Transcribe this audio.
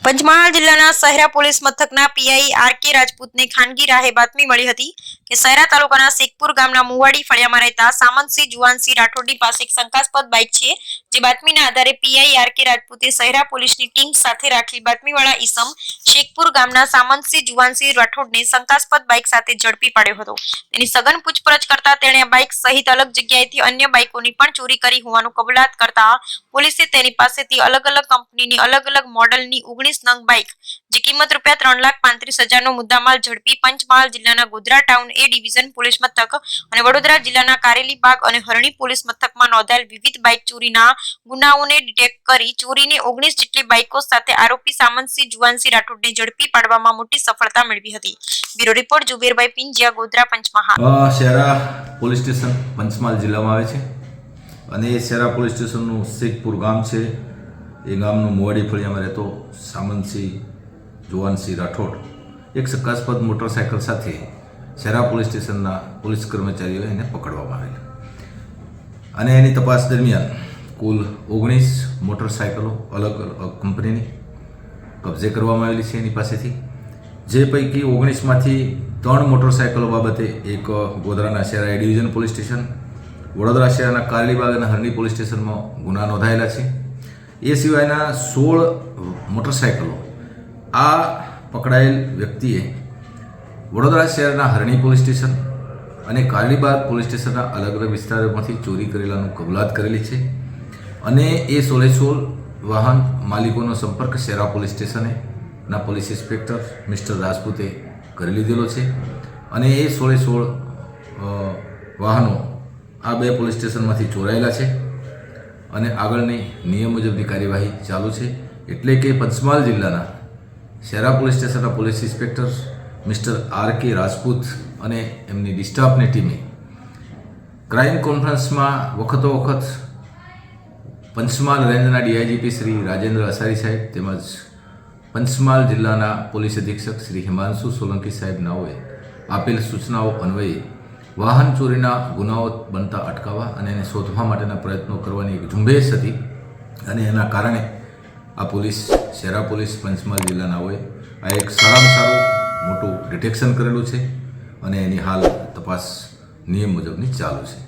પંચમહાલ જિલ્લાના સહેરા પોલીસ મથકના PI R.K.. રાજપૂતને ખાનગી રાહે બાતમી મળી હતી કે સહેરા તાલુકાના શેખપુર ગામના મુવાડી ફળિયામાં રહેતા સામંતસિંહ જુવાનસિંહ રાઠોડની પાસે એક શંકાસ્પદ બાઇક છે, જે બાતમીના આધારે પીઆઈ આર.કે. રાજપૂતે સહેરા પોલીસની ટીમ સાથે રાખેલ બાતમીવાળા ઈસમ શેખપુર ગામના સામંતસિંહ જુવાનસિંહ રાઠોડને શંકાસ્પદ બાઇક સાથે ઝડપી પાડ્યો હતો। તેની સઘન પૂછપરછ કરતા તેણે આ બાઇક સહિત અલગ જગ્યાએથી અન્ય બાઇકોની પણ ચોરી કરી હોવાનું કબૂલાત કરતા પોલીસે તેની પાસેથી અલગ અલગ કંપનીની અલગ અલગ મોડલની 19 નંગ બાઇક, જે કિંમત ₹3,35,000નો મુદ્દામાલ ઝડપી પંચમહાલ જિલ્લાના ગોધરા ટાઉન એ ડિવિઝન પોલીસ મથક અને વડોદરા જિલ્લાના કારેલીબાગ અને હરણી પોલીસ મથકમાં નોંધાયેલ વિવિધ બાઇક ચોરીના ગુનાઓને ડિટેક્ટ કરી ચોરીની 19 જેટલી બાઇકો સાથે આરોપી સામંતસિંહ જુવાનસિંહ રાઠોડને ઝડપી પાડવામાં મોટી સફળતા મેળવી હતી। બ્યુરો રિપોર્ટ જુબેરભાઈ પિંજિયા, ગોધરા, પંચમહાલ। શહેરા પોલીસ સ્ટેશન પંચમહાલ જિલ્લામાં આવે છે અને એ શહેરા પોલીસ સ્ટેશનનું શેખપુર ગામ છે। એ ગામનું મુવાડી ફળિયામાં રહેતો સામંતસિંહ જુવાનસિંહ રાઠોડ એક શંકાસ્પદ મોટરસાયકલ સાથે શહેરા પોલીસ સ્ટેશનના પોલીસ કર્મચારીઓએ એને પકડવામાં આવેલ અને એની તપાસ દરમિયાન કુલ 19 મોટરસાયકલો અલગ અલગ કંપનીની કબજે કરવામાં આવેલી છે એની પાસેથી, જે પૈકી 19માંથી 3 મોટરસાયકલો બાબતે એક ગોધરાના Shehera A division police station, Vadodara શહેરના કારેલીબાગ અને હરણી પોલીસ સ્ટેશનમાં ગુના નોંધાયેલા છે। એ સિવાયના 16 મોટરસાયકલો આ પકડાયેલ વ્યક્તિએ વડોદરા શહેરના હરણી પોલીસ સ્ટેશન અને કારેલીબાગ પોલીસ સ્ટેશનના અલગ અલગ વિસ્તારોમાંથી ચોરી કરેલાનું કબૂલાત કરેલી છે અને એ 16 વાહન માલિકોનો સંપર્ક શહેરા પોલીસ સ્ટેશને ના પોલીસ ઇન્સ્પેક્ટર મિસ્ટર રાજપૂતે કરી લીધેલો છે અને એ 16 વાહનો આ 2 પોલીસ સ્ટેશનમાંથી ચોરાયેલા છે અને આગળની નિયમ મુજબની કાર્યવાહી ચાલુ છે। એટલે કે પંચમહાલ જિલ્લાના શહેરા પોલીસ સ્ટેશનના police inspector mister R.K.. Rajput અને એમની ડિસ્ટાફની ટીમે ક્રાઇમ કોન્ફરન્સમાં વખતો વખત પંચમહાલ રેન્જના ડીઆઈજીપી શ્રી રાજેન્દ્ર અસારી સાહેબ તેમજ પંચમહાલ જિલ્લાના પોલીસ અધિક્ષક શ્રી હિમાંશુ સોલંકી સાહેબ નાઓએ આપેલ સૂચનાઓ અન્વયે વાહન ચોરીના ગુનાઓ બનતા અટકાવવા અને એને શોધવા માટેના પ્રયત્નો કરવાની એક ઝુંબેશ હતી અને એના કારણે આ પોલીસ શહેરા પોલીસ પંચમહાલ જિલ્લાનાઓએ આ એક સારામાં સારું મોટું ડિટેક્શન કરેલું છે અને એની હાલ તપાસ નિયમ મુજબની ચાલુ છે।